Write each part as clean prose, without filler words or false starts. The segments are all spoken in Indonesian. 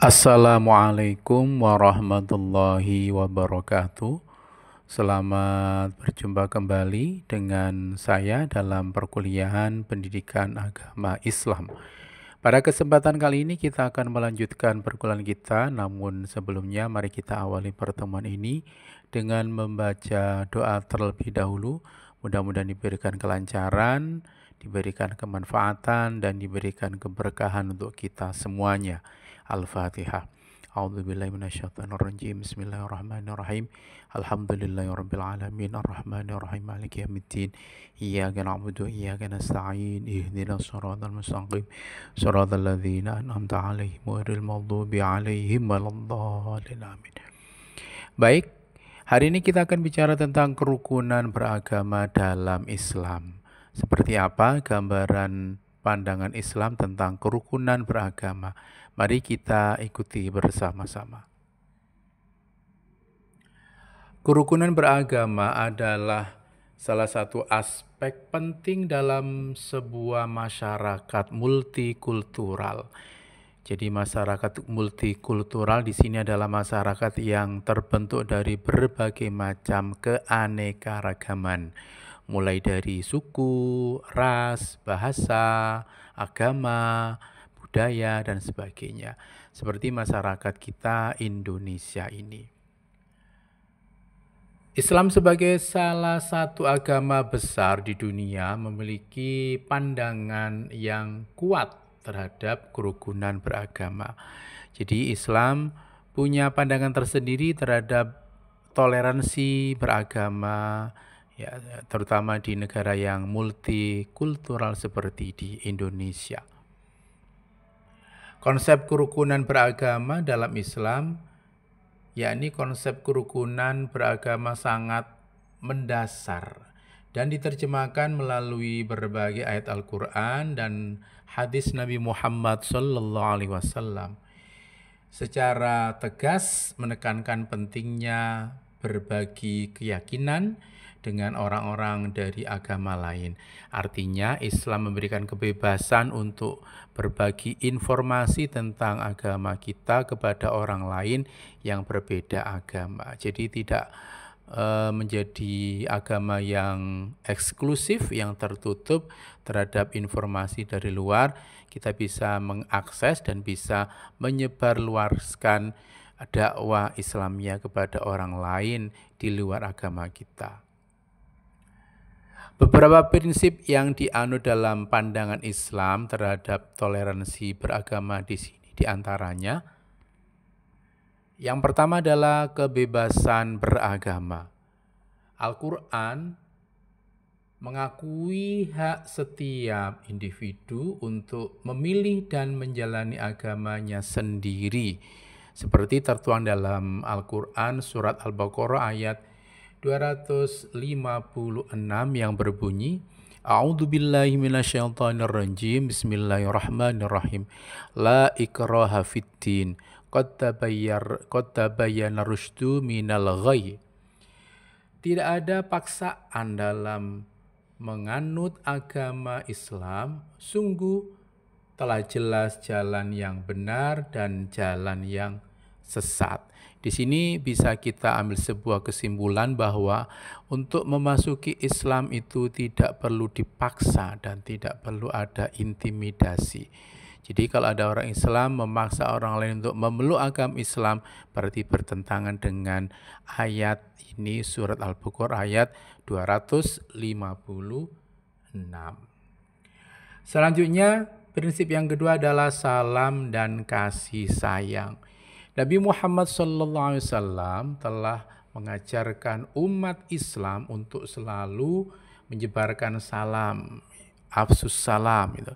Assalamualaikum warahmatullahi wabarakatuh. Selamat berjumpa kembali dengan saya dalam perkuliahan pendidikan agama Islam. Pada kesempatan kali ini kita akan melanjutkan perkuliahan kita, namun sebelumnya mari kita awali pertemuan ini dengan membaca doa terlebih dahulu. Mudah-mudahan diberikan kelancaran, diberikan kemanfaatan, dan diberikan keberkahan untuk kita semuanya. Al-Fatihah. A'udzubillahi minasyaitonirrajim. Bismillahirrahmanirrahim. Alhamdulillahirabbil alamin arrahmanirrahim maliki yaumiddin. Iyyaka na'budu wa iyyaka nasta'in. Ihdinas shiratal mustaqim. Shiratal ladzina an'amta 'alaihim ghairil maghdubi 'alaihim waladdallin. Amin. Baik, hari ini kita akan bicara tentang kerukunan beragama dalam Islam. Seperti apa gambaran pandangan Islam tentang kerukunan beragama? Mari kita ikuti bersama-sama. Kerukunan beragama adalah salah satu aspek penting dalam sebuah masyarakat multikultural. Jadi masyarakat multikultural di sini adalah masyarakat yang terbentuk dari berbagai macam keanekaragaman, mulai dari suku, ras, bahasa, agama, budaya, dan sebagainya. Seperti masyarakat kita Indonesia ini. Islam sebagai salah satu agama besar di dunia memiliki pandangan yang kuat terhadap kerukunan beragama. Jadi Islam punya pandangan tersendiri terhadap toleransi beragama, ya, terutama di negara yang multikultural seperti di Indonesia. Konsep kerukunan beragama dalam Islam, yakni konsep kerukunan beragama sangat mendasar dan diterjemahkan melalui berbagai ayat Al-Quran dan hadis Nabi Muhammad SAW. Secara tegas menekankan pentingnya berbagi keyakinan dengan orang-orang dari agama lain. Artinya Islam memberikan kebebasan untuk berbagi informasi tentang agama kita kepada orang lain yang berbeda agama. Jadi tidak menjadi agama yang eksklusif, yang tertutup terhadap informasi dari luar. Kita bisa mengakses dan bisa menyebarluaskan dakwah Islamnya kepada orang lain di luar agama kita. Beberapa prinsip yang dianut dalam pandangan Islam terhadap toleransi beragama di sini diantaranya. Yang pertama adalah kebebasan beragama. Al-Quran mengakui hak setiap individu untuk memilih dan menjalani agamanya sendiri. Seperti tertuang dalam Al-Quran surat Al-Baqarah ayat 256 yang berbunyi, A'udzubillahi minasyaitonirrajim. Bismillahirrahmanirrahim. La ikraha fiddin. Qad tabayyana rusydu minal ghayy. Tidak ada paksaan dalam menganut agama Islam. Sungguh telah jelas jalan yang benar dan jalan yang sesat. Di sini bisa kita ambil sebuah kesimpulan bahwa untuk memasuki Islam itu tidak perlu dipaksa dan tidak perlu ada intimidasi. Jadi kalau ada orang Islam memaksa orang lain untuk memeluk agama Islam, berarti bertentangan dengan ayat ini, surat Al-Baqarah ayat 256. Selanjutnya, prinsip yang kedua adalah salam dan kasih sayang. Nabi Muhammad SAW telah mengajarkan umat Islam untuk selalu menyebarkan salam, afsus salam itu.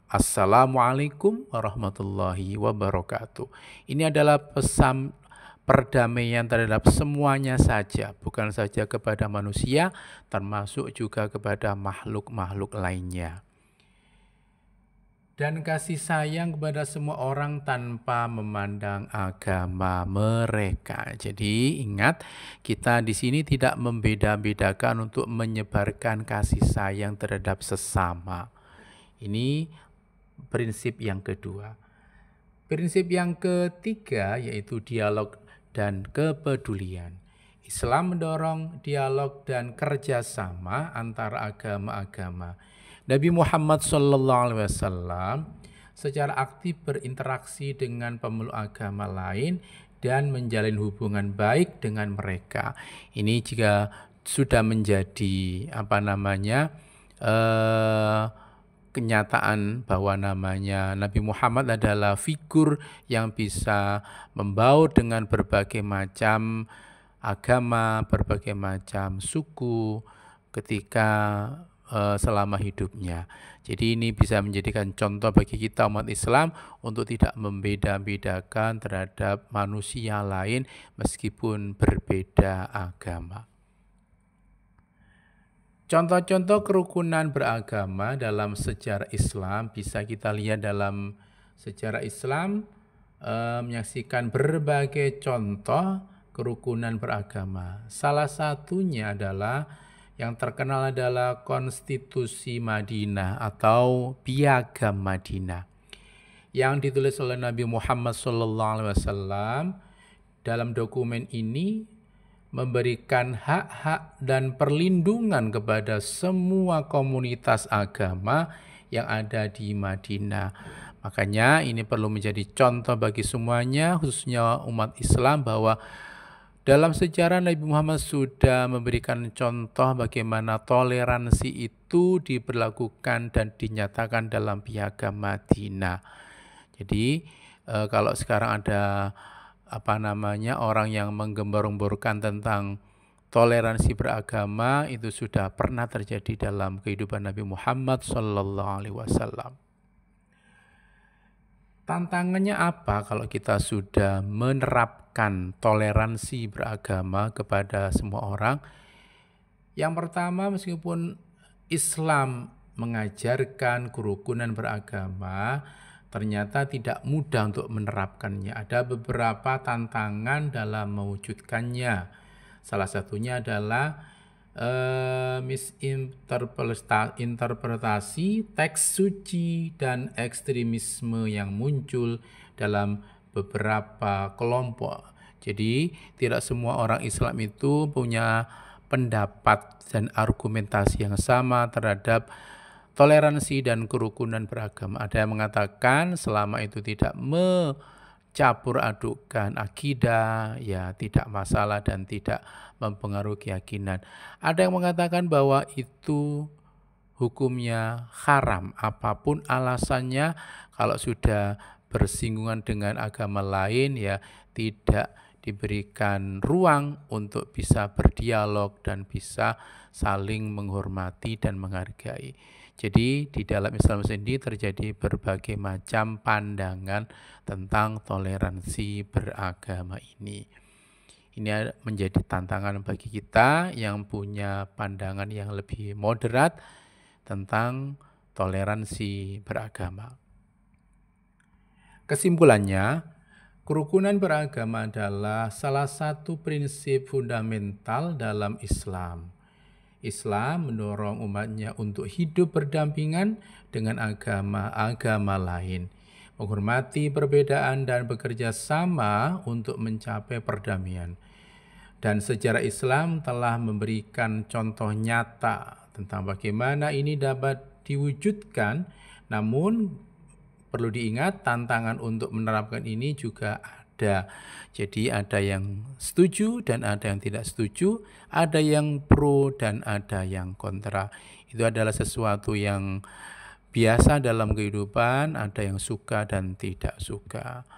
Assalamualaikum warahmatullahi wabarakatuh. Ini adalah pesan perdamaian terhadap semuanya saja, bukan saja kepada manusia, termasuk juga kepada makhluk-makhluk lainnya. Dan kasih sayang kepada semua orang tanpa memandang agama mereka. Jadi ingat, kita di sini tidak membeda-bedakan untuk menyebarkan kasih sayang terhadap sesama. Ini prinsip yang kedua. Prinsip yang ketiga yaitu dialog dan kepedulian. Islam mendorong dialog dan kerjasama antara agama-agama. Nabi Muhammad SAW secara aktif berinteraksi dengan pemeluk agama lain dan menjalin hubungan baik dengan mereka. Ini jika sudah menjadi kenyataan bahwa namanya Nabi Muhammad adalah figur yang bisa membaur dengan berbagai macam agama, berbagai macam suku ketika selama hidupnya. Jadi ini bisa menjadikan contoh bagi kita umat Islam untuk tidak membeda-bedakan terhadap manusia lain meskipun berbeda agama. Contoh-contoh kerukunan beragama dalam sejarah Islam bisa kita lihat dalam sejarah Islam, menyaksikan berbagai contoh kerukunan beragama. Salah satunya adalah yang terkenal adalah Konstitusi Madinah atau Piagam Madinah yang ditulis oleh Nabi Muhammad SAW. Dalam dokumen ini memberikan hak-hak dan perlindungan kepada semua komunitas agama yang ada di Madinah. Makanya ini perlu menjadi contoh bagi semuanya, khususnya umat Islam, bahwa dalam sejarah Nabi Muhammad sudah memberikan contoh bagaimana toleransi itu diberlakukan dan dinyatakan dalam Piagam Madinah. Jadi kalau sekarang ada orang yang menggembar-gemborkan tentang toleransi beragama, itu sudah pernah terjadi dalam kehidupan Nabi Muhammad SAW. Tantangannya apa kalau kita sudah menerapkan toleransi beragama kepada semua orang? Yang pertama, meskipun Islam mengajarkan kerukunan beragama, ternyata tidak mudah untuk menerapkannya. Ada beberapa tantangan dalam mewujudkannya. Salah satunya adalah misinterpretasi teks suci dan ekstremisme yang muncul dalam beberapa kelompok. Jadi tidak semua orang Islam itu punya pendapat dan argumentasi yang sama terhadap toleransi dan kerukunan beragama. Ada yang mengatakan selama itu tidak mencampur adukkan akidah, ya tidak masalah dan tidak mempengaruhi keyakinan. Ada yang mengatakan bahwa itu hukumnya haram, apapun alasannya, kalau sudah bersinggungan dengan agama lain ya tidak diberikan ruang untuk bisa berdialog dan bisa saling menghormati dan menghargai. Jadi di dalam Islam sendiri terjadi berbagai macam pandangan tentang toleransi beragama ini. Ini menjadi tantangan bagi kita yang punya pandangan yang lebih moderat tentang toleransi beragama. Kesimpulannya, kerukunan beragama adalah salah satu prinsip fundamental dalam Islam. Islam mendorong umatnya untuk hidup berdampingan dengan agama-agama lain, menghormati perbedaan dan bekerja sama untuk mencapai perdamaian. Dan sejarah Islam telah memberikan contoh nyata tentang bagaimana ini dapat diwujudkan, namun perlu diingat tantangan untuk menerapkan ini juga ada. Jadi ada yang setuju dan ada yang tidak setuju, ada yang pro dan ada yang kontra. Itu adalah sesuatu yang biasa dalam kehidupan, ada yang suka dan tidak suka.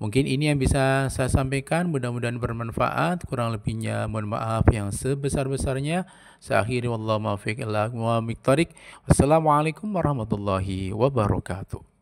Mungkin ini yang bisa saya sampaikan, mudah-mudahan bermanfaat. Kurang lebihnya mohon maaf yang sebesar-besarnya. Saya akhiri wallahu muwaffiq ila aqwamit thoriq. Wassalamualaikum warahmatullahi wabarakatuh.